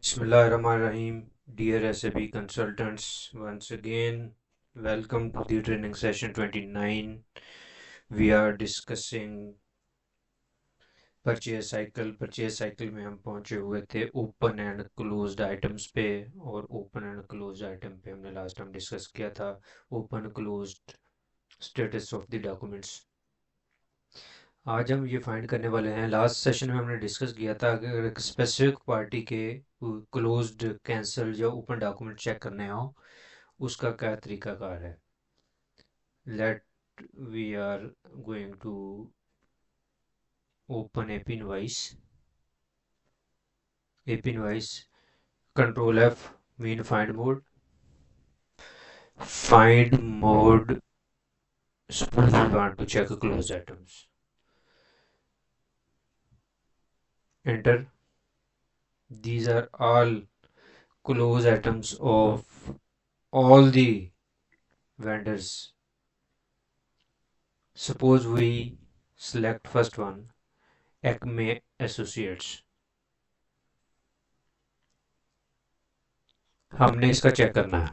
Bismillahirrahmanirrahim. Dear SAP consultants, once again, welcome to the training session 29. We are discussing purchase cycle में हम पहुंचे हुए थे open and closed items पे। और ओपन एंड क्लोज्ड आइटम पे हमने लास्ट टाइम डिस्कस किया था open closed status of the documents. आज हम ये फाइंड करने वाले हैं, लास्ट सेशन में हमने डिस्कस किया था कि अगर एक स्पेसिफिक पार्टी के क्लोज्ड कैंसल या ओपन डॉक्यूमेंट चेक करने हो उसका क्या तरीकाकार है। Let we are going to open AP invoice, control F, mean find mode, suppose we want to check closed items, enter. These are all closed items of all the vendors. Suppose we select first one, Acme Associates. हमने इसका check करना है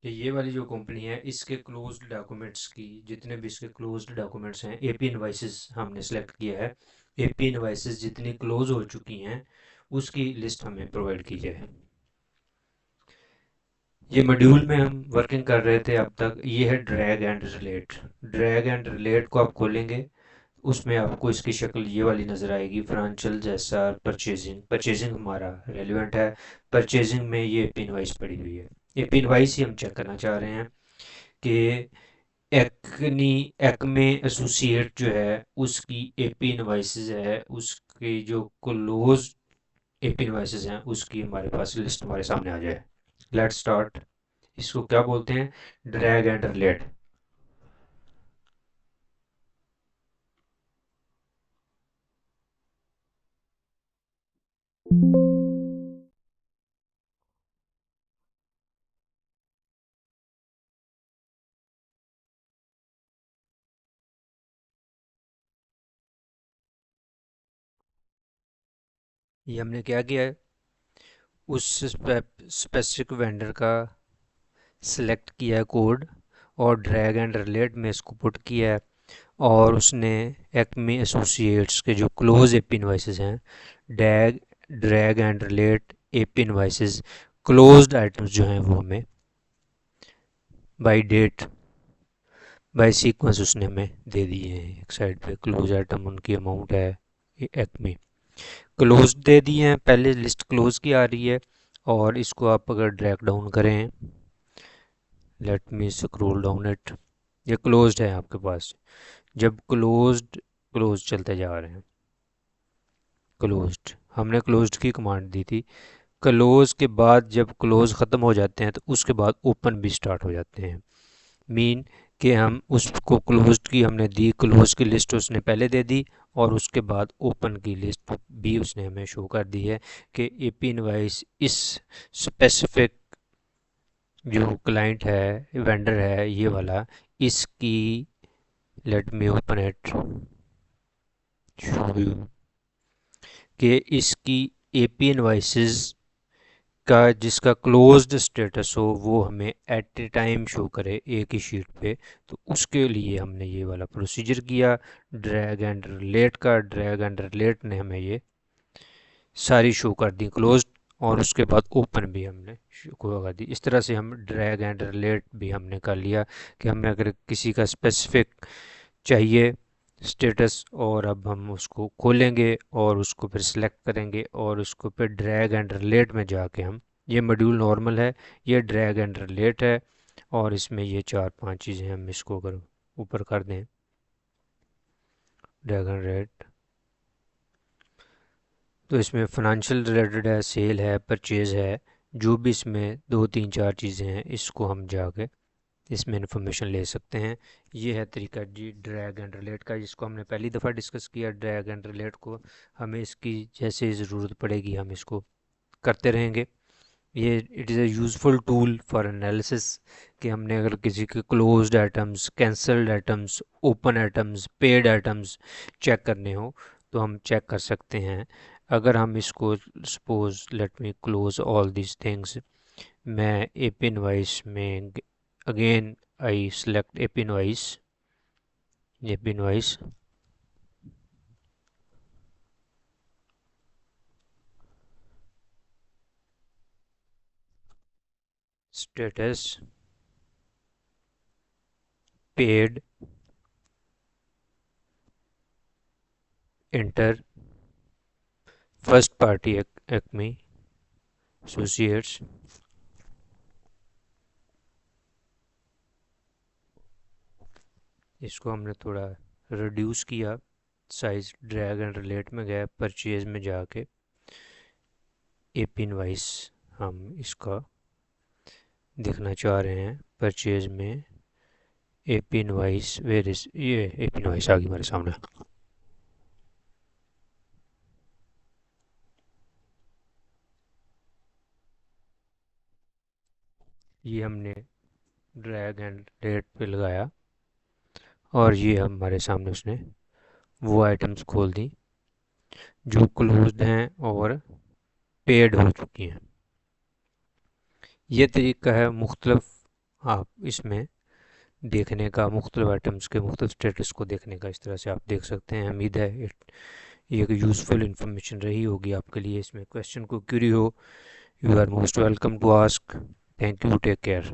कि ये वाली जो company है इसके क्लोज्ड डॉक्यूमेंट्स की, जितने भी इसके क्लोज्ड डॉक्यूमेंट्स हैं, एपी इनवाइसेस हमने सेलेक्ट किया है। एपी इनवाइसेस जितनी क्लोज हो चुकी हैं उसकी लिस्ट हमें प्रोवाइड की जाए। ये मॉड्यूल में हम वर्किंग कर रहे थे अब तक, ये है drag and relate. Drag and relate को आप खोलेंगे, उसमें आपको इसकी शक्ल ये वाली नज़र आएगी, फाइनेंशियल जैसा परचेजिंग। परचेजिंग हमारा रेलिवेंट है, परचेजिंग में ये एपी इनवाइस पड़ी हुई है। एपी इनवाइस ही हम चेक करना चाह रहे हैं कि एक्नी एक्मे एसोसिएट जो है उसकी एपी इनवाइसेस है, उसकी जो क्लोज एपी इनवाइसेस हैं उसकी हमारे पास लिस्ट हमारे सामने आ जाए। Let's start. इसको क्या बोलते हैं? Drag and relate. ये हमने क्या किया है, उस स्पेसिफिक वेंडर का सिलेक्ट किया है कोड, और ड्रैग एंड रिलेट में इसको पुट किया है। और उसने एक्मे एसोसिएट्स के जो क्लोज एपी इनवाइसेस हैं, डैग drag and relate AP invoices closed items जो हैं वो हमें बाय डेट बाय सीक्वेंस उसने हमें दे दिए हैं। एक साइड पे क्लोज आइटम उनकी अमाउंट है एक्मे क्लोज दे दिए हैं, पहले लिस्ट क्लोज की आ रही है। और इसको आप अगर ड्रैग डाउन करें, let me scroll down it, ये क्लोज्ड है आपके पास। जब क्लोज्ड क्लोज चलते जा रहे हैं, क्लोज्ड हमने क्लोज्ड की कमांड दी थी। क्लोज के बाद जब क्लोज ख़त्म हो जाते हैं तो उसके बाद ओपन भी स्टार्ट हो जाते हैं। मीन कि हम उसको क्लोज्ड की हमने दी, क्लोज की लिस्ट उसने पहले दे दी, और उसके बाद ओपन की लिस्ट भी उसने हमें शो कर दी है कि एपी इनवाइस इस स्पेसिफिक जो क्लाइंट है, वेंडर है ये वाला, इसकी, let me open it, show you, कि इसकी एपी इनवाइसेस का जिसका क्लोज्ड स्टेटस हो वो हमें एट ए टाइम शो करे एक ही शीट पे। तो उसके लिए हमने ये वाला प्रोसीजर किया ड्रैग एंड रिलेट का। ड्रैग एंड रिलेट ने हमें ये सारी शो कर दी क्लोज्ड, और उसके बाद ओपन भी हमने शो कर दी। इस तरह से हम ड्रैग एंड रिलेट भी हमने कर लिया कि हमें अगर किसी का स्पेसिफिक चाहिए स्टेटस, और अब हम उसको खोलेंगे और उसको फिर सेलेक्ट करेंगे और उसको फिर ड्रैग एंड रिलेट में जाके हम, ये मॉड्यूल नॉर्मल है, ये ड्रैग एंड रिलेट है, और इसमें ये चार पांच चीज़ें हम इसको अगर ऊपर कर दें, ड्रैग एंड रिलेट, तो इसमें फाइनेंशियल रिलेटेड है, सेल है, परचेज है, जो भी इसमें दो तीन चार चीज़ें हैं इसको हम जाके इसमें इंफॉर्मेशन ले सकते हैं। ये है तरीका जी ड्रैग एंड रिलेट का, जिसको हमने पहली दफ़ा डिस्कस किया। ड्रैग एंड रिलेट को हमें इसकी जैसे ज़रूरत पड़ेगी हम इसको करते रहेंगे। ये it is a useful tool for analysis कि हमने अगर किसी के closed items, cancelled items, open items, paid items check करने हो तो हम चेक कर सकते हैं। अगर हम इसको suppose let me close all this things, मैं एप इनवाइस में again I select app invoice status paid inter first party acme associates. इसको हमने थोड़ा रिड्यूस किया, साइज ड्रैग एंड रिलेट में गया, परचेज में जाके एप इनवाइस हम इसका देखना चाह रहे हैं। परचेज में एप इनवाइस, वेर इज, ये एप इनवाइस आ गई हमारे सामने। ये हमने ड्रैग एंड रेट पे लगाया और ये हमारे सामने उसने वो आइटम्स खोल दी जो क्लोज्ड हैं और पेड हो चुकी हैं। ये तरीका है मुख्तलिफ, आप इसमें देखने का, मुख्तलिफ आइटम्स के मुख्तलिफ स्टेटस को देखने का इस तरह से आप देख सकते हैं। उम्मीद है ये एक यूज़फुल इन्फॉर्मेशन रही होगी आपके लिए। इसमें क्वेश्चन को क्यूरी हो, you are most welcome to ask. Thank you, take care.